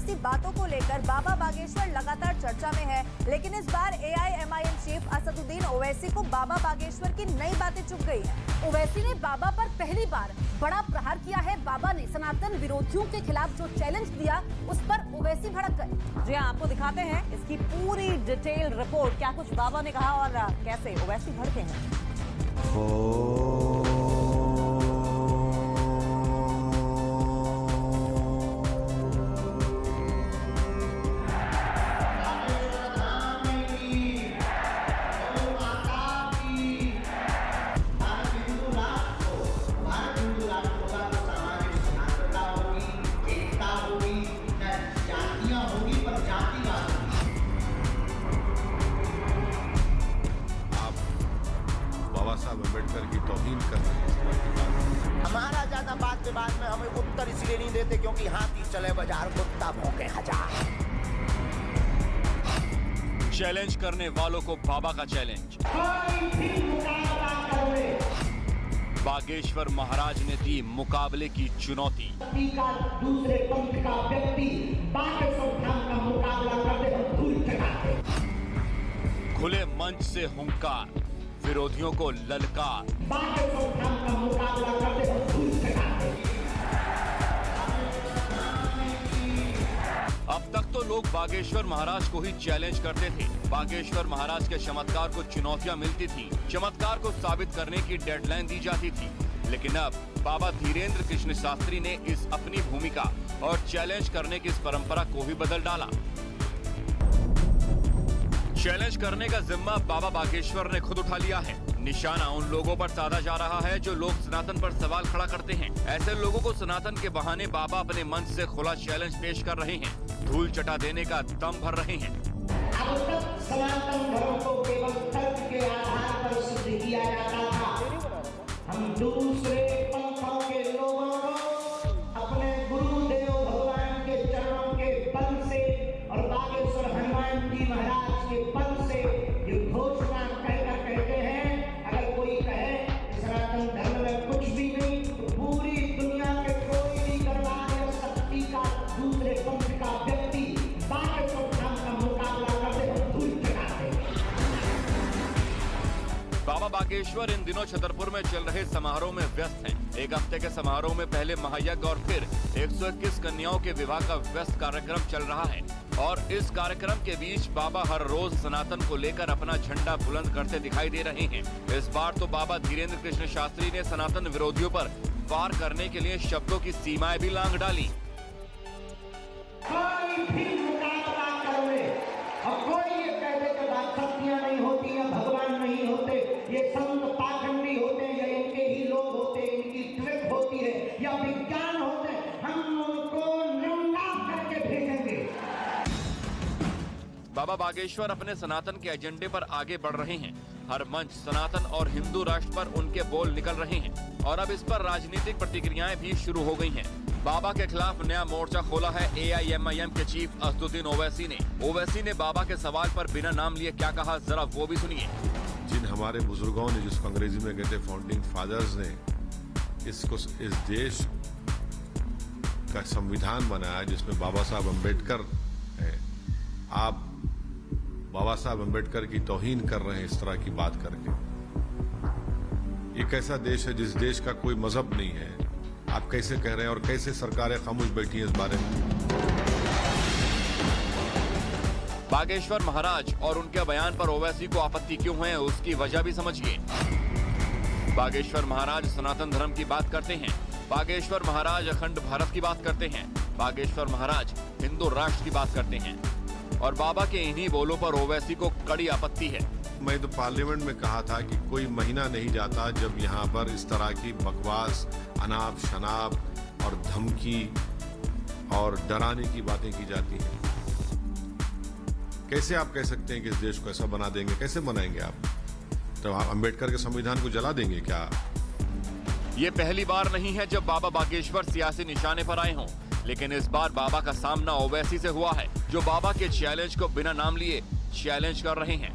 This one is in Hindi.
ओवैसी बातों को लेकर बाबा बागेश्वर लगातार चर्चा में है, लेकिन इस बार एआईएमआईएम चीफ असदुद्दीन ओवैसी को बाबा बागेश्वर की नई बातें चुभ गई हैं। ओवैसी ने बाबा पर पहली बार बड़ा प्रहार किया है। बाबा ने सनातन विरोधियों के खिलाफ जो चैलेंज दिया, उस पर ओवैसी भड़क गए। जी हाँ, आपको दिखाते हैं इसकी पूरी डिटेल रिपोर्ट, क्या कुछ बाबा ने कहा और कैसे ओवैसी भड़के हैं। अम्बेडकर की तौहीन कर रहे हैं। हमारा ज्यादा बात विवाद में हमें उत्तर इसलिए नहीं देते क्योंकि हाथी चले बाजार, कुत्ता भौंके हजार। चैलेंज करने वालों को बाबा का चैलेंज। बागेश्वर महाराज ने दी मुकाबले की चुनौती। दूसरे पंथ का व्यक्ति बागेश्वर धाम का मुकाबला करते हम भूल चढ़ाते। खुले मंच से हुंकार, विरोधियों को ललकार। बागेश्वर धाम का मुकाबला करते हम भूल चढ़ाते। अब तक तो लोग बागेश्वर महाराज को ही चैलेंज करते थे। बागेश्वर महाराज के चमत्कार को चुनौतियां मिलती थी, चमत्कार को साबित करने की डेडलाइन दी जाती थी। लेकिन अब बाबा धीरेन्द्र कृष्ण शास्त्री ने इस अपनी भूमिका और चैलेंज करने की इस परंपरा को ही बदल डाला। चैलेंज करने का जिम्मा बाबा बागेश्वर ने खुद उठा लिया है। निशाना उन लोगों पर साधा जा रहा है जो लोग सनातन पर सवाल खड़ा करते हैं। ऐसे लोगों को सनातन के बहाने बाबा अपने मंच से खुला चैलेंज पेश कर रहे हैं, धूल चटा देने का दम भर रहे हैं। अब तक सनातन धर्म को केवल तर्क के आधार पर सिद्ध किया जाता था। हम दूसरे पंथों के लोगों को अपने गुरुदेव भगवान के चरणों के बल से और बागेश्वर हनुमान जी महाराज के बल से ये घोषणा कहकर कहते हैं, अगर कोई कहे सनातन धर्म में कुछ भी नहीं, तो पूरी दुनिया के कोई भी गणवार या शक्ति का दूसरे पंथ का व्यक्ति बागेश्वर धाम का मुकाबला करते हम धूल चढ़ाते। बाबा बागेश्वर इन दिनों छतरपुर में चल रहे समारोह में व्यस्त हैं। एक हफ्ते के समारोह में पहले महायज्ञ और फिर 121 कन्याओं के विवाह का व्यस्त कार्यक्रम चल रहा है। और इस कार्यक्रम के बीच बाबा हर रोज सनातन को लेकर अपना झंडा बुलंद करते दिखाई दे रहे हैं। इस बार तो बाबा धीरेन्द्र कृष्ण शास्त्री ने सनातन विरोधियों पर वार करने के लिए शब्दों की सीमाएं भी लांघ डाली। कोई भी मुकाबला कर ले और कोई ये कह दे कि बात शक्तियां नहीं होती या भगवान नहीं होते, ये संत पाखंडी होते या इनके ही लोग होते, इनकी ट्रिक होती है या विज्ञान होते, हम उनको नंगा करके भेजेंगे। बाबा बागेश्वर अपने सनातन के एजेंडे पर आगे बढ़ रहे हैं। हर मंच सनातन और हिंदू राष्ट्र पर उनके बोल निकल रहे हैं और अब इस पर राजनीतिक प्रतिक्रियाएं भी शुरू हो गई हैं। बाबा के खिलाफ नया मोर्चा खोला है एआईएमआईएम के चीफ असदुद्दीन ओवैसी ने। ओवैसी ने बाबा के सवाल पर बिना नाम लिए क्या कहा, जरा वो भी सुनिए। जिन हमारे बुजुर्गों ने, जिसको अंग्रेजी में कहते फाउंडिंग फादर्स ने, इस देश का संविधान बनाया जिसमें बाबा साहब अम्बेडकर है। आप बाबा साहब अम्बेडकर की तौहीन कर रहे हैं इस तरह की बात करके। एक ऐसा देश है जिस देश का कोई मजहब नहीं है, आप कैसे कह रहे हैं और कैसे सरकारें खामोश बैठी हैं इस बारे में। बागेश्वर महाराज और उनके बयान पर ओवैसी को आपत्ति क्यों है, उसकी वजह भी समझिए। बागेश्वर महाराज सनातन धर्म की बात करते हैं, बागेश्वर महाराज अखंड भारत की बात करते हैं, बागेश्वर महाराज हिंदू राष्ट्र की बात करते हैं और बाबा के इन्हीं बोलों पर ओवैसी को कड़ी आपत्ति है। मैं तो पार्लियामेंट में कहा था कि कोई महीना नहीं जाता जब यहाँ पर इस तरह की बकवास, अनाप शनाप और धमकी और डराने की बातें की जाती हैं। कैसे आप कह सकते हैं कि इस देश को ऐसा बना देंगे? कैसे बनाएंगे आप? तो आप अम्बेडकर के संविधान को जला देंगे क्या? ये पहली बार नहीं है जब बाबा बागेश्वर सियासी निशाने पर आए हों, लेकिन इस बार बाबा का सामना ओवैसी से हुआ है, जो बाबा के चैलेंज को बिना नाम लिए चैलेंज कर रहे हैं।